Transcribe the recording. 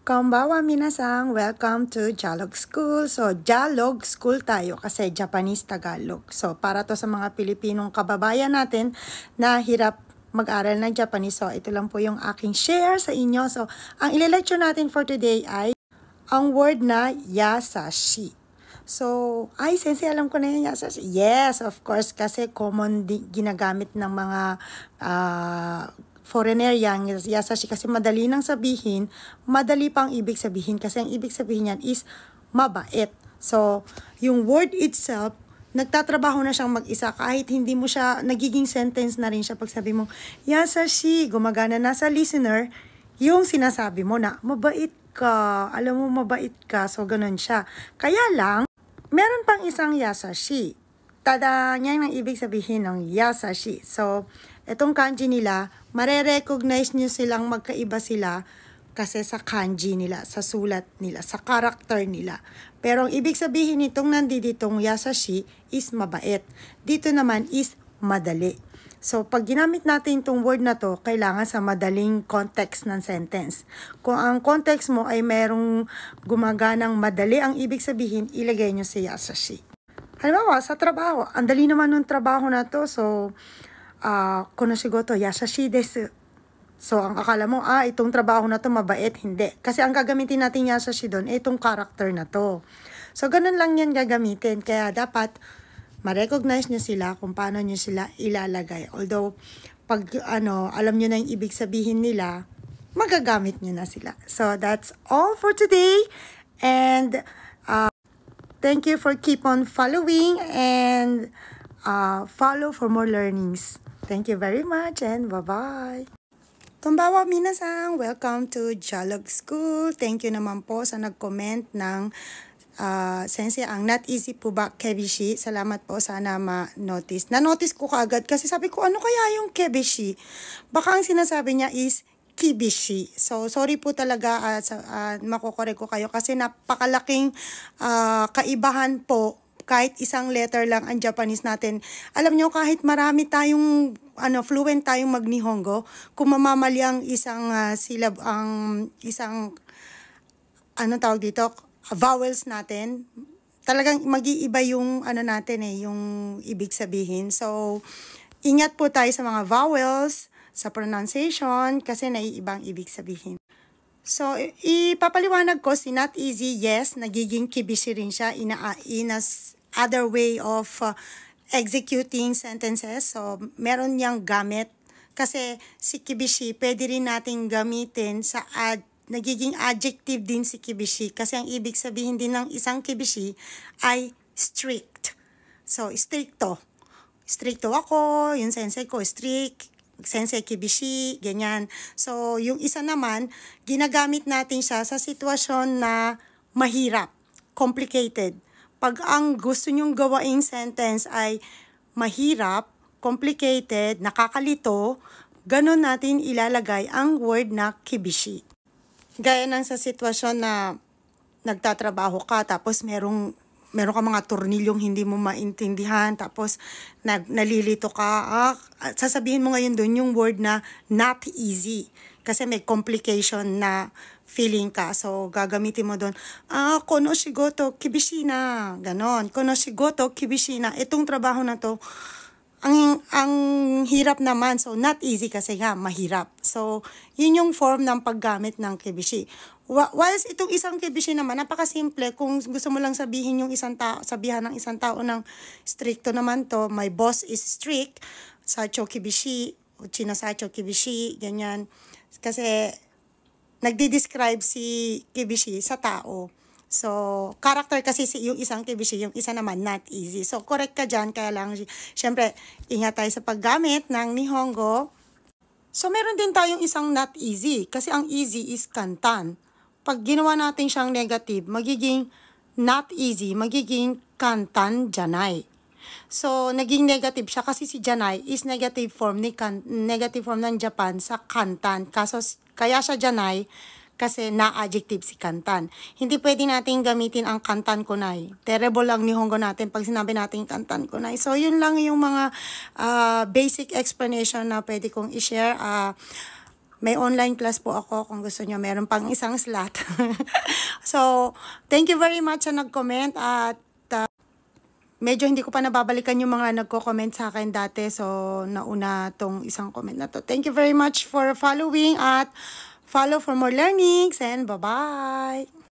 Konbanwa minasang, welcome to Dialogue School. So, Dialogue School tayo kasi Japanese Tagalog. So, para to sa mga Pilipinong kababayan natin na hirap mag-aral ng Japanese. So, ito lang po yung aking share sa inyo. So, ang ile-lecture natin for today ay ang word na yasashi. So, sensei, alam ko na yung yasashi. Yes, of course, kasi common ginagamit ng mga foreigner yang yasashi kasi madali nang sabihin, madali pang ibig sabihin kasi ang ibig sabihin niyan is mabait. So, yung word itself, nagtatrabaho na siyang mag-isa kahit hindi mo siya, nagiging sentence na rin siya pag sabi mo, yasashi, gumagana na sa listener, yung sinasabi mo na, mabait ka, alam mo mabait ka, so ganun siya. Kaya lang, meron pang isang yasashi. Tada, yan ang ibig sabihin ng yasashi. So, itong kanji nila, mare-recognize nyo silang magkaiba sila kasi sa kanji nila, sa sulat nila, sa character nila. Pero ang ibig sabihin nitong nanditong yasashi is mabait. Dito naman is madali. So, pag ginamit natin itong word na to, kailangan sa madaling context ng sentence. Kung ang context mo ay merong gumaganang madali, ang ibig sabihin, ilagay nyo si yasashi. Halimbawa, sa trabaho, ang dali naman ng trabaho na to, so, kono shigoto yasashi desu. So, ang akala mo, itong trabaho na to mabait, hindi. Kasi ang gagamitin natin yasashi doon, itong character na to. So, ganun lang yan gagamitin. Kaya dapat, ma-recognize nyo sila kung paano nyo sila ilalagay. Although, pag alam nyo na yung ibig sabihin nila, magagamit nyo na sila. So, that's all for today. And, thank you for keep on following and follow for more learnings. Thank you very much and bye-bye. Konbanwa minasang, welcome to Dialogue School. Thank you naman po sa nag-comment ng sensei, ang not easy po ba kebishi. Salamat po, sana ma-notice. Na-notice ko kaagad kasi sabi ko, ano kaya yung kebishi? Baka ang sinasabi niya is kibishi. So, sorry po talaga, makokore ko kayo kasi napakalaking kaibahan po kahit isang letter lang ang Japanese natin. Alam nyo, kahit marami tayong fluent tayong mag-Nihongo, kung mamamali ang isang tawag dito, vowels natin, talagang mag-iiba yung natin yung ibig sabihin. So, ingat po tayo sa mga vowels, sa pronunciation, kasi naiibang ibig sabihin. So, ipapaliwanag ko si not easy, yes, nagiging kibishi rin siya in a other way of executing sentences. So, meron niyang gamit. Kasi si kibishi, pwede rin natin gamitin sa nagiging adjective din si kibishi. Kasi ang ibig sabihin din ng isang kibishi ay strict. So, stricto. Stricto ako, yung sensei ko strict. Sensei kibishi, ganyan. So, yung isa naman, ginagamit natin siya sa sitwasyon na mahirap, complicated. Pag ang gusto nyong gawaing sentence ay mahirap, complicated, nakakalito, ganun natin ilalagay ang word na kibishi. Gaya ng sa sitwasyon na nagtatrabaho ka, tapos meron ka mga tornilyong hindi mo maintindihan, tapos nalilito ka, sasabihin mo ngayon doon yung word na not easy. Kasi may complication na feeling ka. So, gagamitin mo doon, kono shigoto kibishi na. Ganon. Kono shigoto kibishi na. Itong trabaho na to, ang hirap naman. So, not easy kasi nga, mahirap. So, yun yung form ng paggamit ng kibishi. Whilst itong isang kibishi naman, napakasimple. Kung gusto mo lang sabihin yung sabihan ng isang tao ng stricto naman to, my boss is strict, sacho kibishi, uchino sacho kibishi, ganyan. Kasi, nagdi-describe si kibishi sa tao. So, character kasi yung isang kibishi, yung isa naman not easy. So, correct ka dyan. Kaya lang, syempre, ingat tayo sa paggamit ng Nihongo. So, meron din tayong isang not easy. Kasi ang easy is kantan. Pag ginawa natin siyang negative, magiging not easy, magiging kantan janai. So, naging negative siya kasi si janai is negative form ng Japan sa kantan. Kaya siya janai kasi na-adjective si kantan. Hindi pwede natin gamitin ang kantan kunai. Terrible lang Nihongo natin pag sinabi natin kantan kunai. So, yun lang yung mga basic explanation na pwede kong i-share. may online class po ako kung gusto nyo. Meron pang isang slot. So, thank you very much sa nag-comment at medyo hindi ko pa nababalikan yung mga nagko-comment sa akin dati. So, nauna tong isang comment na to. Thank you very much for following at follow for more learnings and bye-bye!